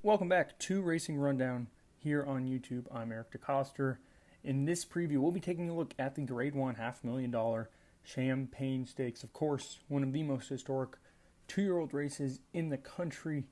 Welcome back to Racing Rundown here on YouTube. I'm Eric DeCoster. In this preview, we'll be taking a look at the Grade 1 $500,000 Champange Stakes. Of course, one of the most historic two-year-old races in the country,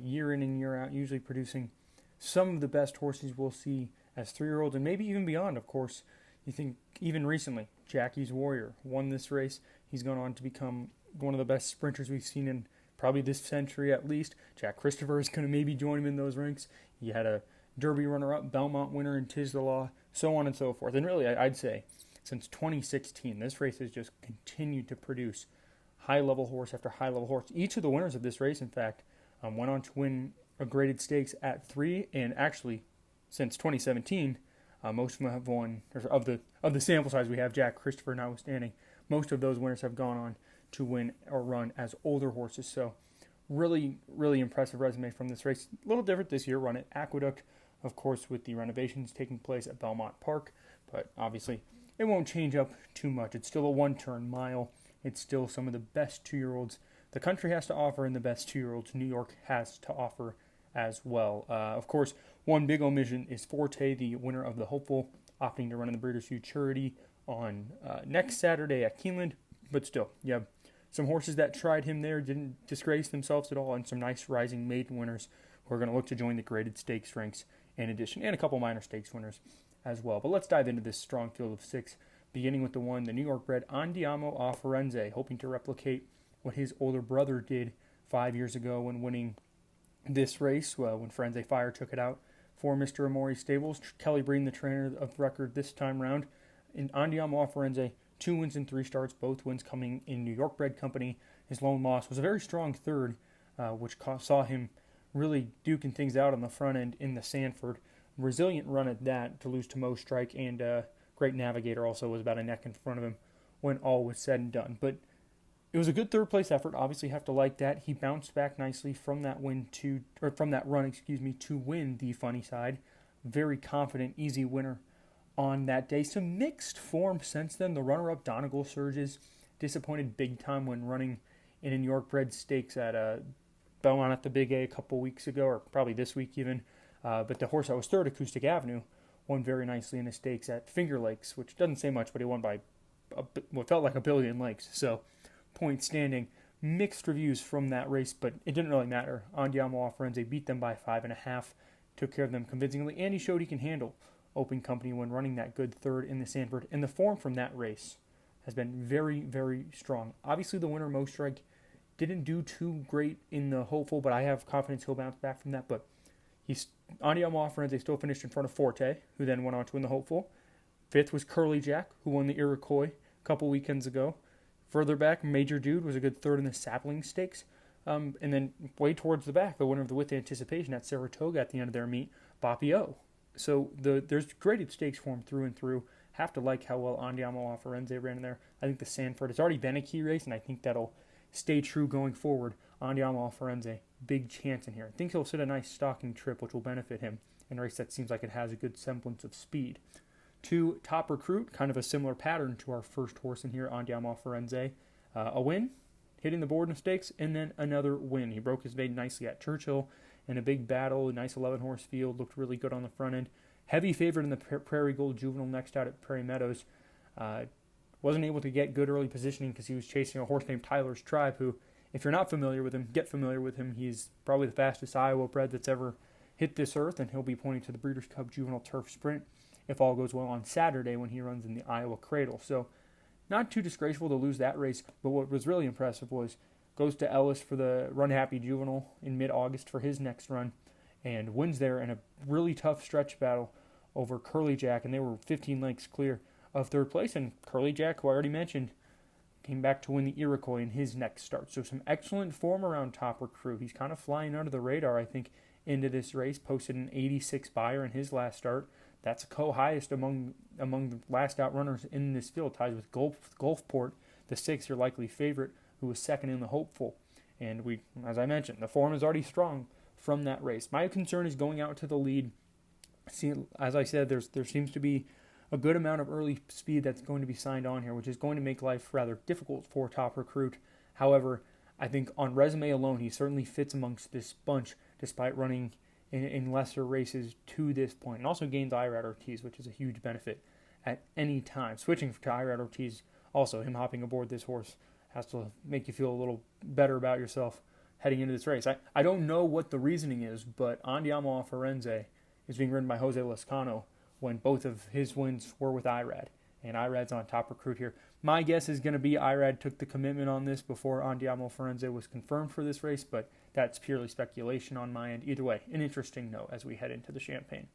year in and year out, usually producing some of the best horses we'll see as three-year-olds and maybe even beyond, of course. You think even recently, Jackie's Warrior won this race. He's gone on to become one of the best sprinters we've seen in probably this century at least. Jack Christopher is going to maybe join him in those ranks. He had a Derby runner-up, Belmont winner in 'Tis the Law, so on and so forth. And really, I'd say since 2016, this race has just continued to produce high-level horse after high-level horse. Each of the winners of this race, in fact, went on to win a graded stakes at 3, and actually, since 2017, most of them have won, of the sample size we have, Jack Christopher notwithstanding, most of those winners have gone on to win or run as older horses. So really, really impressive resume from this race. A little different this year, run at Aqueduct, of course, with the renovations taking place at Belmont Park. But obviously, it won't change up too much. It's still a one-turn mile. It's still some of the best two-year-olds the country has to offer and the best two-year-olds New York has to offer as well. Of course, one big omission is Forte, the winner of the Hopeful, opting to run in the Breeders' Futurity on next Saturday at Keeneland. But still, you have some horses that tried him there, didn't disgrace themselves at all, and some nice rising maiden winners who are going to look to join the graded stakes ranks in addition, and a couple minor stakes winners as well. But let's dive into this strong field of 6, beginning with the New York bred Andiamo a Firenze, hoping to replicate what his older brother did 5 years ago when winning this race, when Firenze Fire took it out for Mr. Amore Stables. Kelly Breen, the trainer of record this time round. In Andiamo a Firenze, 2 wins in 3 starts, both wins coming in New York bred company. His lone loss was a very strong third, which saw him really duking things out on the front end in the Sanford. Resilient run at that to lose to Mo Strike, and Great Navigator also was about a neck in front of him when all was said and done. But it was a good third place effort. Obviously, have to like that. He bounced back nicely from that run, to win the Funny Side. Very confident, easy winner on that day. Some mixed form since then. The runner-up Donegal surges, disappointed big time when running in a New York bred stakes at Belmont at the Big A couple weeks ago, or probably this week even. But the horse that was third, Acoustic Avenue, won very nicely in the stakes at Finger Lakes, which doesn't say much, but he won by what felt like 1 billion lengths. So point standing. Mixed reviews from that race, but it didn't really matter. Andiamo a Firenze beat them by 5.5, took care of them convincingly, and he showed he can handle open company when running that good third in the Sanford. And the form from that race has been very, very strong. Obviously, the winner, Mo Strike, didn't do too great in the Hopeful, but I have confidence he'll bounce back from that. But Andiamo a Firenze still finished in front of Forte, who then went on to win the Hopeful. 5th was Curly Jack, who won the Iroquois a couple weekends ago. Further back, Major Dude was a good third in the Sapling Stakes. And then way towards the back, the winner of the With Anticipation at Saratoga at the end of their meet, Boppy O. So there's graded stakes form through and through. Have to like how well Andiamo a Firenze ran in there. I think the Sanford has already been a key race, and I think that'll stay true going forward. Andiamo a Firenze, big chance in here. I think he'll sit a nice stalking trip, which will benefit him in a race that seems like it has a good semblance of speed. 2, Top Recruit, kind of a similar pattern to our first horse in here, Andiamo a Firenze. A win, hitting the board in stakes, and then another win. He broke his maiden nicely at Churchill in a big battle, a nice 11-horse field, looked really good on the front end. Heavy favorite in the Prairie Gold Juvenile next out at Prairie Meadows. Wasn't able to get good early positioning because he was chasing a horse named Tyler's Tribe, who, if you're not familiar with him, get familiar with him. He's probably the fastest Iowa bred that's ever hit this earth, and he'll be pointing to the Breeders' Cup Juvenile Turf Sprint if all goes well on Saturday when he runs in the Iowa Cradle. So not too disgraceful to lose that race, but what was really impressive was goes to Ellis for the Run Happy Juvenile in mid-August for his next run, and wins there in a really tough stretch battle over Curly Jack, and they were 15 lengths clear of third place. And Curly Jack, who I already mentioned, came back to win the Iroquois in his next start. So some excellent form around Top Recruit. He's kind of flying under the radar, I think, into this race. Posted an 86 buyer in his last start. That's a co-highest among the last out runners in this field, ties with Gulfport, the 6th, likely favorite, who was second in the Hopeful. And as I mentioned, the form is already strong from that race. My concern is going out to the lead. See, as I said, there seems to be a good amount of early speed that's going to be signed on here, which is going to make life rather difficult for Top Recruit. However, I think on resume alone, he certainly fits amongst this bunch despite running in lesser races to this point. And also gains Irad Ortiz, which is a huge benefit at any time. Switching to Irad Ortiz, also him hopping aboard this horse has to make you feel a little better about yourself heading into this race. I don't know what the reasoning is, but Andiamo a Firenze is being ridden by Jose Lezcano when both of his wins were with Irad. And Irad's on top recruit here. My guess is going to be Irad took the commitment on this before Andiamo Firenze was confirmed for this race, but that's purely speculation on my end. Either way, an interesting note as we head into the Champagne.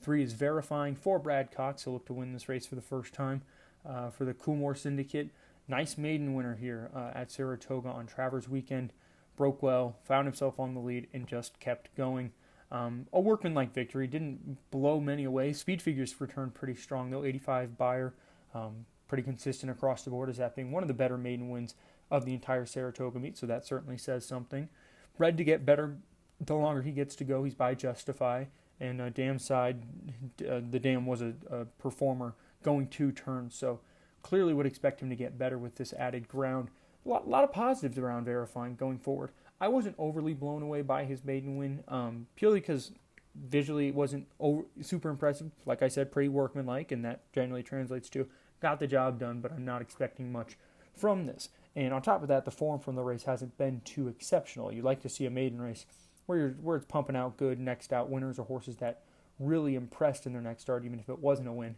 3 is Verifying for Brad Cox. He'll look to win this race for the first time for the Coolmore Syndicate. Nice maiden winner here at Saratoga on Travers weekend. Broke well, found himself on the lead, and just kept going. A workmanlike victory. Didn't blow many away. Speed figures returned pretty strong, though. 85 Beyer. Pretty consistent across the board as that being one of the better maiden wins of the entire Saratoga meet, so that certainly says something. Bred to get better the longer he gets to go. He's by Justify. And Dam side, the Dam was a performer going 2 turns, so clearly would expect him to get better with this added ground. A lot of positives around Verifying going forward. I wasn't overly blown away by his maiden win, purely because visually it wasn't super impressive. Like I said, pretty workmanlike, and that generally translates to got the job done, but I'm not expecting much from this. And on top of that, the form from the race hasn't been too exceptional. You'd like to see a maiden race where it's pumping out good next out winners or horses that really impressed in their next start, even if it wasn't a win.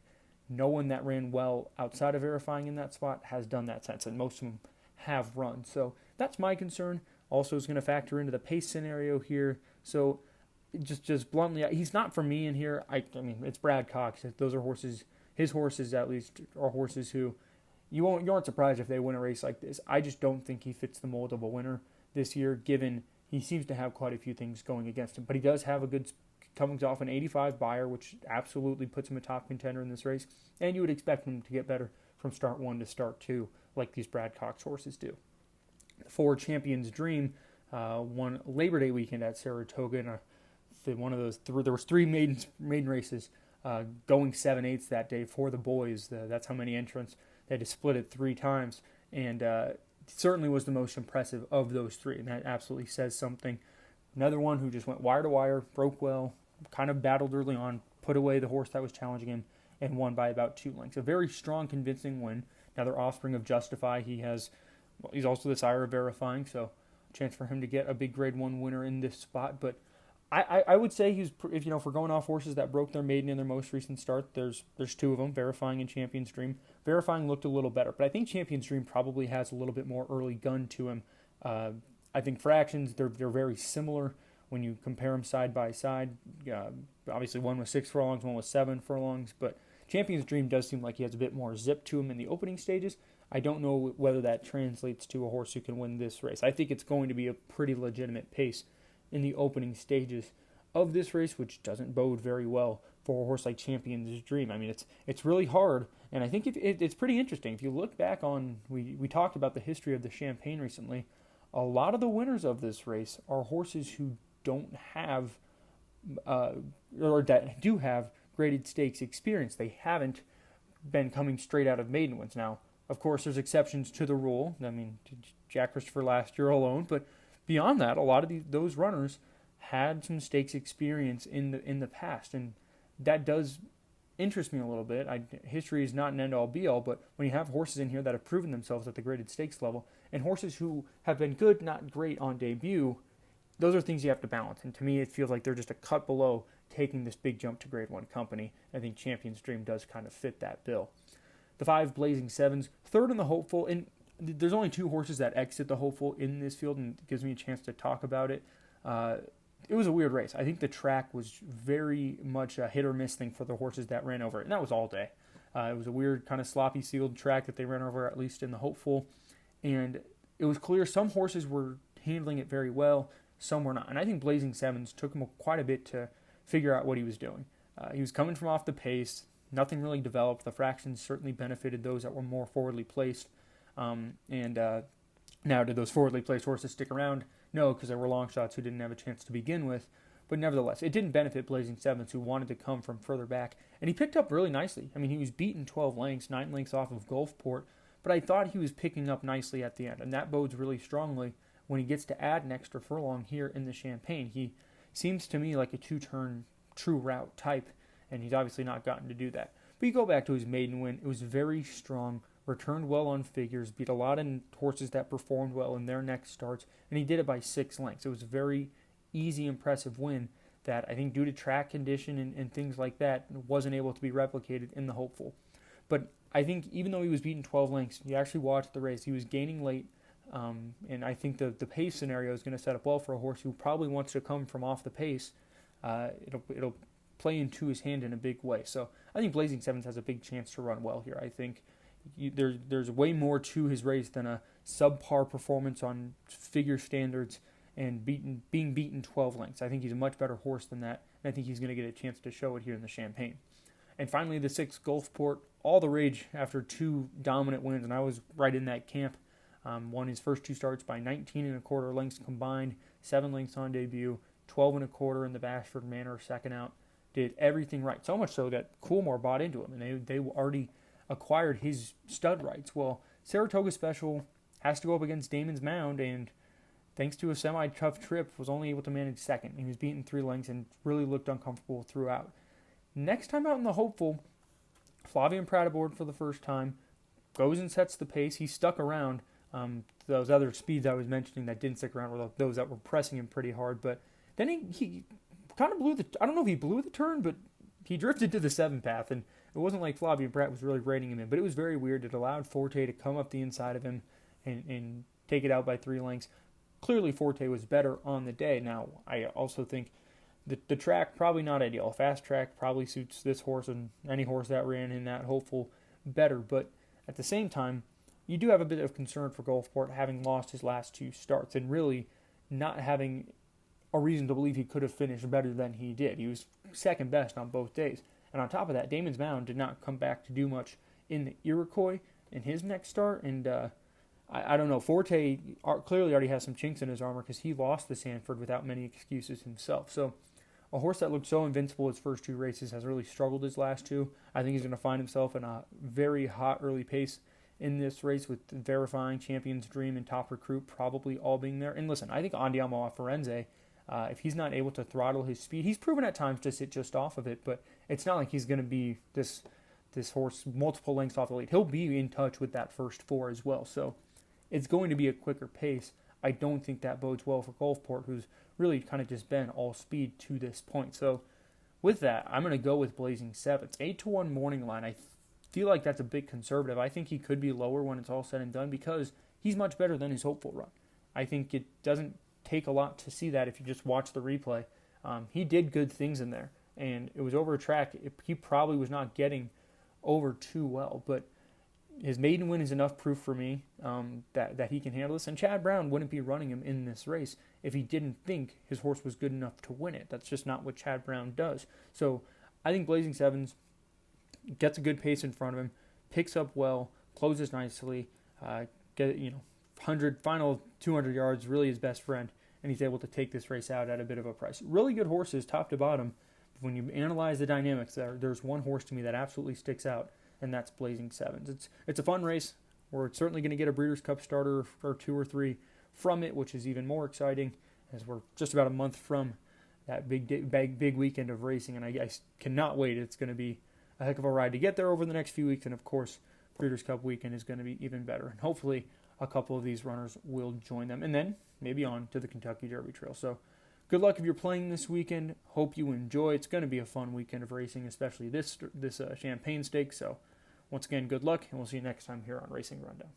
No one that ran well outside of Verifying in that spot has done that since, and most of them have run. So that's my concern. Also is going to factor into the pace scenario here. So just bluntly, he's not for me in here. I mean, it's Brad Cox. Those are horses, his horses at least, are horses who you aren't surprised if they win a race like this. I just don't think he fits the mold of a winner this year, given he seems to have quite a few things going against him. But he does have a good, coming off an 85 Beyer, which absolutely puts him a top contender in this race. And you would expect him to get better from start 1 to start 2, like these Brad Cox horses do. The 4 Champions Dream won Labor Day weekend at Saratoga, and one of those there was 3 maiden races going 7/8 that day for the boys. That's how many entrants. They had to split it 3 times, and certainly was the most impressive of those 3, and that absolutely says something. Another one who just went wire to wire, broke well, kind of battled early on, put away the horse that was challenging him, and won by about 2 lengths. A very strong, convincing win. Another offspring of Justify. He's also the sire of Verifying, so a chance for him to get a big Grade 1 winner in this spot. But I would say if we're going off horses that broke their maiden in their most recent start, there's 2 of them, Verifying and Champion's Dream. Verifying looked a little better, but I think Champion's Dream probably has a little bit more early gun to him. I think for actions, they're very similar when you compare them side by side. Obviously, one was 6 furlongs, one was 7 furlongs, but Champion's Dream does seem like he has a bit more zip to him in the opening stages. I don't know whether that translates to a horse who can win this race. I think it's going to be a pretty legitimate pace in the opening stages of this race, which doesn't bode very well for a horse like Champion's Dream. I mean, it's really hard, and I think it's pretty interesting. If you look back on, we talked about the history of the Champagne recently, a lot of the winners of this race are horses who don't have, or that do have graded stakes experience. They haven't been coming straight out of maiden wins. Now, of course, there's exceptions to the rule. I mean, Jack Christopher last year alone, but beyond that, a lot of those runners had some stakes experience in the past, and that does interest me a little bit. History is not an end-all be-all, but when you have horses in here that have proven themselves at the graded stakes level, and horses who have been good, not great on debut, those are things you have to balance. And to me, it feels like they're just a cut below taking this big jump to Grade 1 company. I think Champion's Dream does kind of fit that bill. The 5 Blazing Sevens, third in the hopeful, and there's only 2 horses that exit the hopeful in this field, and it gives me a chance to talk about it. It was a weird race. I think the track was very much a hit or miss thing for the horses that ran over it, and that was all day. It was a weird kind of sloppy sealed track that they ran over, at least in the hopeful, and it was clear some horses were handling it very well, some were not. And I think Blazing Sevens took him quite a bit to figure out what he was doing. He was coming from off the pace, nothing really developed. The fractions certainly benefited those that were more forwardly placed. Now, did those forwardly placed horses stick around? No, because there were long shots who didn't have a chance to begin with. But nevertheless, it didn't benefit Blazing Sevens, who wanted to come from further back. And he picked up really nicely. I mean, he was beaten 12 lengths, 9 lengths off of Gulfport. But I thought he was picking up nicely at the end. And that bodes really strongly when he gets to add an extra furlong here in the Champagne. He seems to me like a two-turn true route type, and he's obviously not gotten to do that. But you go back to his maiden win, it was very strong, returned well on figures, beat a lot of horses that performed well in their next starts, and he did it by 6 lengths. It was a very easy, impressive win that I think due to track condition and things like that wasn't able to be replicated in the hopeful. But I think even though he was beaten 12 lengths, you actually watched the race, he was gaining late, and I think the pace scenario is going to set up well for a horse who probably wants to come from off the pace. It'll play into his hand in a big way. So I think Blazing Sevens has a big chance to run well here. I think there's way more to his race than a subpar performance on figure standards and being beaten 12 lengths. I think he's a much better horse than that, and I think he's going to get a chance to show it here in the Champagne. And finally, the 6th, Gulfport, all the rage after 2 dominant wins, and I was right in that camp. Won his first 2 starts by 19.25 lengths combined, 7 lengths on debut, 12.25 in the Bashford Manor second out. Did everything right, so much so that Coolmore bought into him, and they already acquired his stud rights. Well, Saratoga Special has to go up against Damon's Mound, and thanks to a semi-tough trip, was only able to manage second. He was beaten 3 lengths and really looked uncomfortable throughout. Next time out in the hopeful, Flavien Prat aboard for the first time, goes and sets the pace. He stuck around. Those other speeds I was mentioning that didn't stick around were those that were pressing him pretty hard. But then he kind of I don't know if he blew the turn, but he drifted to the 7 path, and it wasn't like Flavien Prat was really reining him in. But it was very weird. It allowed Forte to come up the inside of him and take it out by 3 lengths. Clearly, Forte was better on the day. Now, I also think the track, probably not ideal. A fast track probably suits this horse and any horse that ran in that hopeful better. But at the same time, you do have a bit of concern for Gulfport having lost his last 2 starts and really not having a reason to believe he could have finished better than he did. He was second best on both days. And on top of that, Damon's Mound did not come back to do much in the Iroquois in his next start. And I don't know, Forte clearly already has some chinks in his armor because he lost to Sanford without many excuses himself. So a horse that looked so invincible his first 2 races has really struggled his last 2. I think he's going to find himself in a very hot early pace in this race with Verifying, Champion's Dream, and Top Recruit probably all being there. And listen, I think Andiamo a Firenze, if he's not able to throttle his speed, he's proven at times to sit just off of it, but it's not like he's going to be this horse multiple lengths off the lead. He'll be in touch with that first 4 as well. So it's going to be a quicker pace. I don't think that bodes well for Gulfport, who's really kind of just been all speed to this point. So with that, I'm going to go with Blazing Sevens. 8-1 morning line. I feel like that's a bit conservative. I think he could be lower when it's all said and done because he's much better than his hopeful run. I think it doesn't take a lot to see that if you just watch the replay. He did good things in there, and it was over a track he probably was not getting over too well, but his maiden win is enough proof for me that he can handle this, and Chad Brown wouldn't be running him in this race if he didn't think his horse was good enough to win it. That's just not what Chad Brown does. So I think Blazing Sevens gets a good pace in front of him, picks up well, closes nicely, final 200 yards, really his best friend, and he's able to take this race out at a bit of a price. Really good horses, top to bottom. When you analyze the dynamics, there's one horse to me that absolutely sticks out, and that's Blazing Sevens. It's a fun race. We're certainly going to get a Breeders' Cup starter or 2 or 3 from it, which is even more exciting, as we're just about a month from that big weekend of racing, and I cannot wait. It's going to be a heck of a ride to get there over the next few weeks, and of course, Breeders' Cup weekend is going to be even better, and hopefully a couple of these runners will join them, and then maybe on to the Kentucky Derby Trail. So good luck if you're playing this weekend. Hope you enjoy. It's going to be a fun weekend of racing, especially this Champagne Stakes. So once again, good luck, and we'll see you next time here on Racing Rundown.